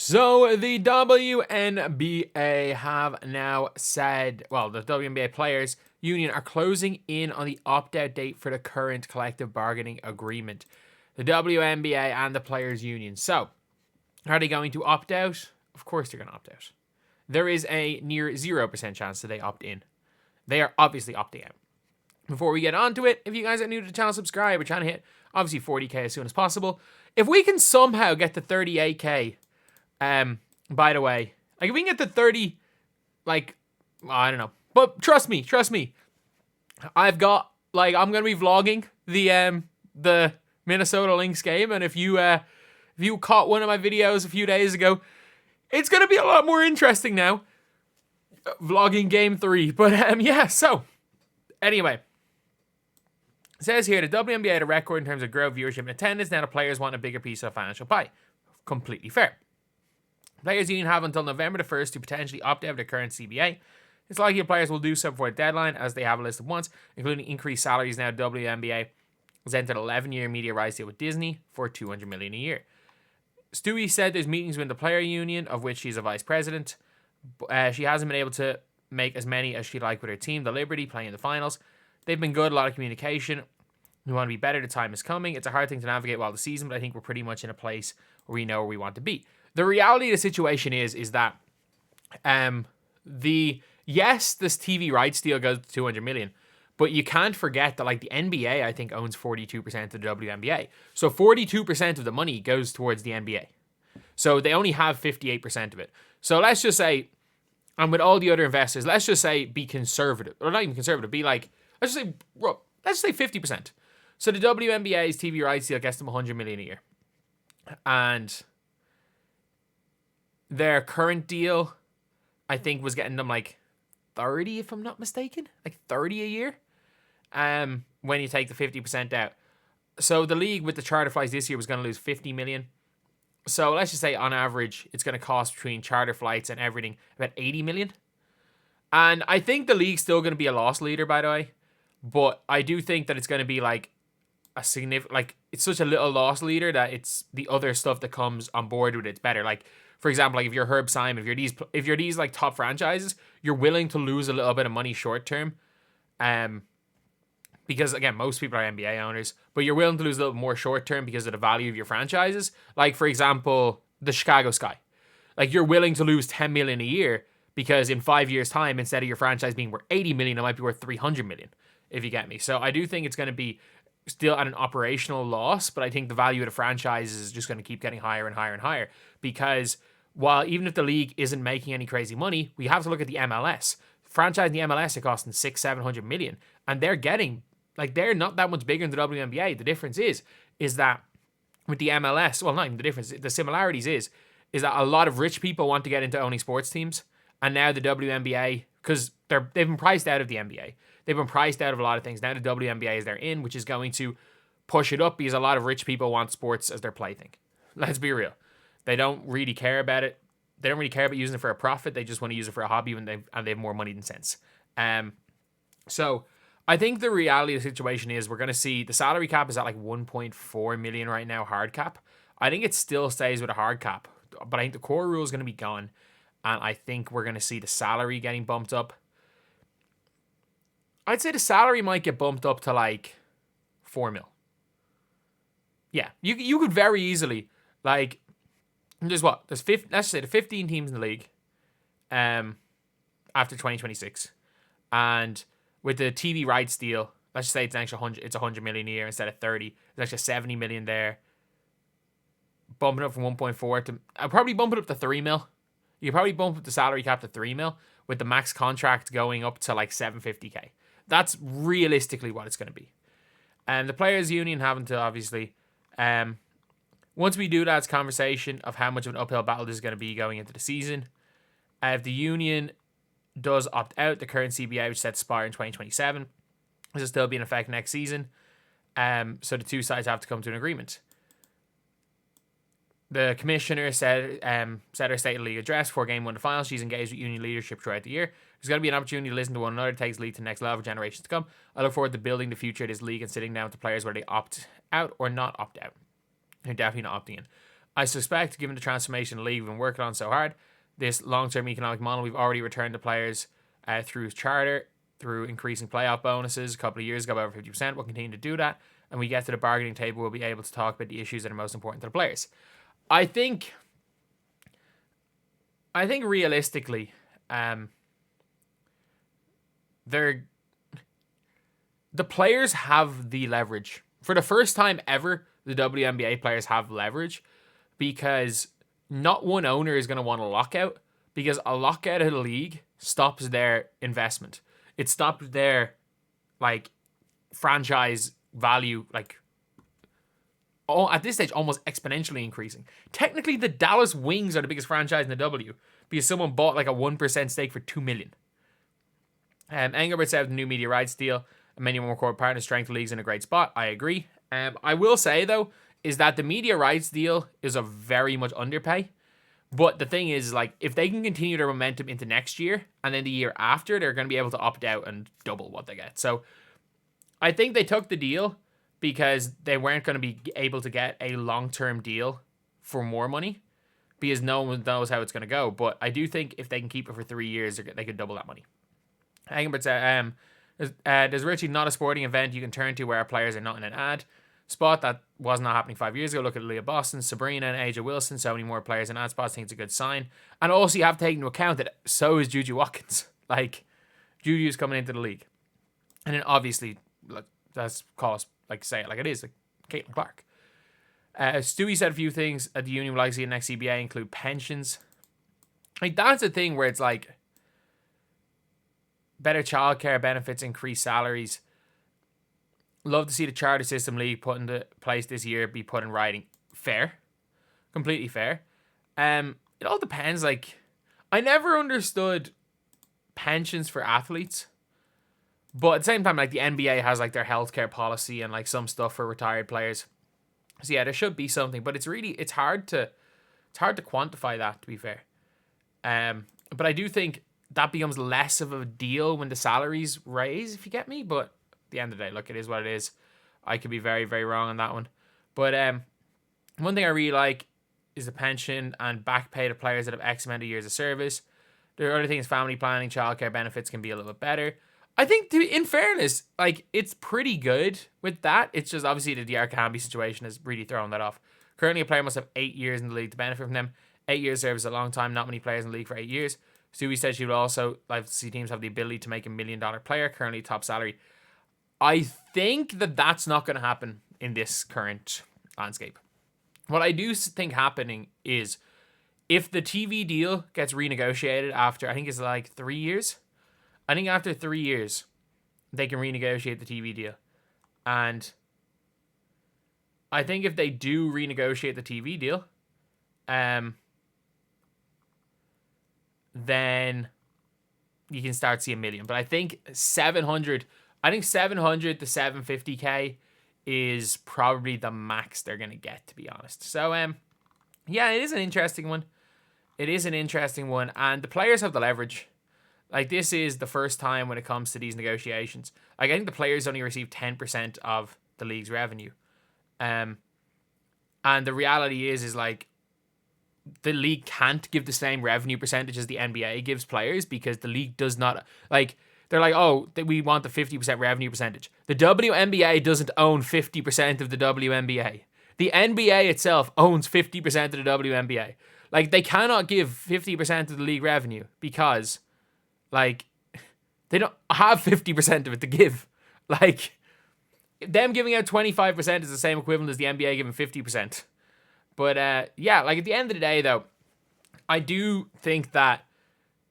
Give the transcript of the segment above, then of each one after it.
So the WNBA have now said, well, the WNBA Players Union are closing in on the opt-out date for the current collective bargaining agreement. The WNBA and the Players Union. So, are they going to opt out? Of course they're going to opt out. There is a near 0% chance that they opt in. They are obviously opting out. Before we get on to it, if you guys are new to the channel, subscribe. We're trying to hit, obviously, 40k as soon as possible. If we can somehow get to 38k, by the way, like if we can get to 30, like, I don't know. But trust me, I've got, like, I'm going to be vlogging the Minnesota Lynx game. And if you caught one of my videos a few days ago, it's going to be a lot more interesting now. Vlogging game 3. But, yeah, so, anyway. It says here, the WNBA had a record in terms of growth, viewership, and attendance. Now the players want a bigger piece of the financial pie. Completely fair. Players Union have until November the 1st to potentially opt out of their current CBA. It's likely the players will do so before the deadline, as they have a list of wants, including increased salaries. Now WNBA has entered an 11-year media rights deal with Disney for $200 million a year. Stewie said there's meetings with the player union, of which she's a vice president. She hasn't been able to make as many as she'd like with her team, the Liberty, playing in the finals. They've been good, a lot of communication. We want to be better, the time is coming. It's a hard thing to navigate while the season, but I think we're pretty much in a place where we know where we want to be. The reality of the situation is that this TV rights deal goes to $200 million, but you can't forget that, like, the NBA, I think, owns 42% of the WNBA. So 42% of the money goes towards the NBA. So they only have 58% of it. So let's just say, and with all the other investors, let's just say be conservative, or not even conservative, be like, let's just say 50%. So the WNBA's TV rights deal gets them $100 million a year. And their current deal, I think, was getting them like 30, if I'm not mistaken. Like 30 a year. When you take the 50% out. So the league with the charter flights this year was going to lose $50 million. So let's just say on average, it's going to cost between charter flights and everything about $80 million. And I think the league's still going to be a loss leader, by the way. But I do think that it's going to be like a significant, like, it's such a little loss leader that it's the other stuff that comes on board with it's better. Like, for example, like if you're Herb Simon, if you're these like top franchises, you're willing to lose a little bit of money short term, because again, most people are NBA owners, but you're willing to lose a little more short term because of the value of your franchises. Like, for example, the Chicago Sky, like, you're willing to lose $10 million a year because in 5 years' time, instead of your franchise being worth $80 million, it might be worth $300 million. If you get me. So I do think it's going to be still at an operational loss, but I think the value of the franchise is just going to keep getting higher and higher and higher, because while even if the league isn't making any crazy money, we have to look at the MLS. Franchise in the MLS are costing $600-700 million, and they're getting, like, they're not that much bigger than the WNBA. The difference is that with the MLS, well, not even the difference, the similarities is that a lot of rich people want to get into owning sports teams, and now the WNBA, because they've been priced out of the NBA. They've been priced out of a lot of things. Now the WNBA is their in, which is going to push it up because a lot of rich people want sports as their plaything. Let's be real. They don't really care about it. They don't really care about using it for a profit. They just want to use it for a hobby and they have more money than sense. So I think the reality of the situation is we're going to see the salary cap is at like 1.4 million right now, hard cap. I think it still stays with a hard cap, but I think the core rule is going to be gone. And I think we're going to see the salary getting bumped up. I'd say the salary might get bumped up to like 4 mil. Yeah, you could very easily, like, let's say the 15 teams in the league after 2026. And with the TV rights deal, let's just say it's an extra 100 million a year instead of 30. There's extra 70 million there. Bumping up from 1.4 to, I'll probably bump it up to 3 mil. You could probably bump up the salary cap to 3 mil with the max contract going up to like 750k. That's realistically what it's going to be. And the players' union having to obviously, once we do that, it's conversation of how much of an uphill battle this is going to be going into the season. If the union does opt out, the current CBA, which is set to expire in 2027, this will still be in effect next season. So the two sides have to come to an agreement. The commissioner said her state of the league address before game 1 of the finals. She's engaged with union leadership throughout the year. There's going to be an opportunity to listen to one another, takes the league to the next level for generations to come. I look forward to building the future of this league and sitting down with the players where they opt out or not opt out. They're definitely not opting in. I suspect, given the transformation of the league we've been working on so hard, this long-term economic model, we've already returned to players through charter, through increasing playoff bonuses a couple of years ago by over 50%. We'll continue to do that. And we get to the bargaining table, we'll be able to talk about the issues that are most important to the players. I think realistically, the players have the leverage. For the first time ever, the WNBA players have leverage because not one owner is going to want a lockout, because a lockout of the league stops their investment. It stops their franchise value, at this stage almost exponentially increasing. Technically, the Dallas Wings are the biggest franchise in the W because someone bought a 1% stake for $2 million. Engelbert said the new media rights deal and many more corporate partners strengthen leagues in a great spot. I agree. I will say though is that the media rights deal is a very much underpay. But the thing is, if they can continue their momentum into next year and then the year after, they're going to be able to opt out and double what they get. So I think they took the deal because they weren't going to be able to get a long-term deal for more money because no one knows how it's going to go. But I do think if they can keep it for 3 years, they could double that money. Engelbert said, there's virtually not a sporting event you can turn to where our players are not in an ad spot. That was not happening 5 years ago. Look at Leah Boston, Sabrina, and Aja Wilson. So many more players in ad spots. I think it's a good sign. And also you have to take into account that so is Juju Watkins. Juju's coming into the league. And then obviously, let's call us, say it like it is, Caitlin Clark. Stewie said a few things at the union would like to see in next CBA include pensions. That's the thing where it's better childcare benefits, increased salaries. Love to see the charter system league put into place this year be put in writing. Fair. Completely fair. It all depends. I never understood pensions for athletes. But at the same time, the NBA has their healthcare policy and some stuff for retired players. So yeah, there should be something, but it's hard to quantify that, to be fair. But I do think that becomes less of a deal when the salaries raise, if you get me. But at the end of the day, look, it is what it is. I could be very, very wrong on that one. But one thing I really like is the pension and back pay to players that have X amount of years of service. There are other things, family planning, childcare benefits can be a little bit better. I think, in fairness, it's pretty good with that. It's just obviously the Diarkambi situation has really thrown that off. Currently, a player must have 8 years in the league to benefit from them. 8 years service is a long time. Not many players in the league for 8 years. Stewie said she would also like to see teams have the ability to make $1 million player, currently top salary. I think that's not going to happen in this current landscape. What I do think happening is if the TV deal gets renegotiated after, I think it's 3 years. I think after 3 years, they can renegotiate the TV deal. And I think if they do renegotiate the TV deal, then you can start seeing $1 million. But I think 700 to 750K is probably the max they're going to get, to be honest. So, yeah, it is an interesting one. And the players have the leverage. This is the first time when it comes to these negotiations. I think the players only receive 10% of the league's revenue. And the reality is the league can't give the same revenue percentage as the NBA gives players because the league does not, they're we want the 50% revenue percentage. The WNBA doesn't own 50% of the WNBA. The NBA itself owns 50% of the WNBA. They cannot give 50% of the league revenue because they don't have 50% of it to give. Them giving out 25% is the same equivalent as the NBA giving 50%. But yeah, at the end of the day, though, I do think that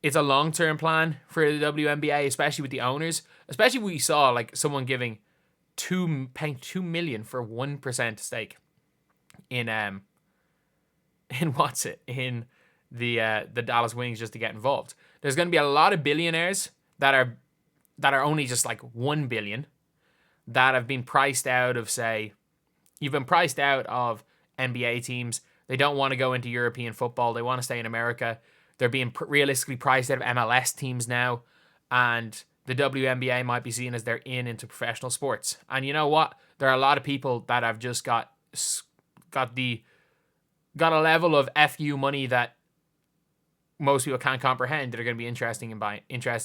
it's a long-term plan for the WNBA, especially with the owners. Especially we saw someone paying $2 million for 1% stake in the Dallas Wings just to get involved. There's going to be a lot of billionaires that are only just $1 billion that have been priced out of, say, you've been priced out of NBA teams. They don't want to go into European football. They want to stay in America. They're being realistically priced out of MLS teams now, and the WNBA might be seen as they're into professional sports. And you know what? There are a lot of people that have just got the got a level of FU money that most people can't comprehend that are going to be interested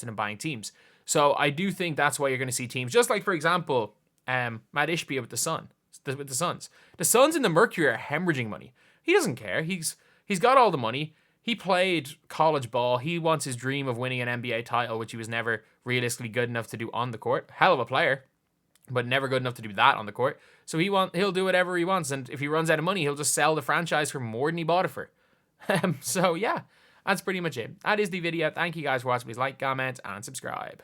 in buying teams. So I do think that's why you're going to see teams just like, for example, Matt Ishbia with the Suns. The Suns and the Mercury are hemorrhaging money. He doesn't care. He's got all the money. He played college ball. He wants his dream of winning an NBA title, which he was never realistically good enough to do on the court. Hell of a player, but never good enough to do that on the court. So he'll do whatever he wants, and if he runs out of money, he'll just sell the franchise for more than he bought it for. So yeah, that's pretty much it. That is the video. Thank you guys for watching. Please like, comment, and subscribe.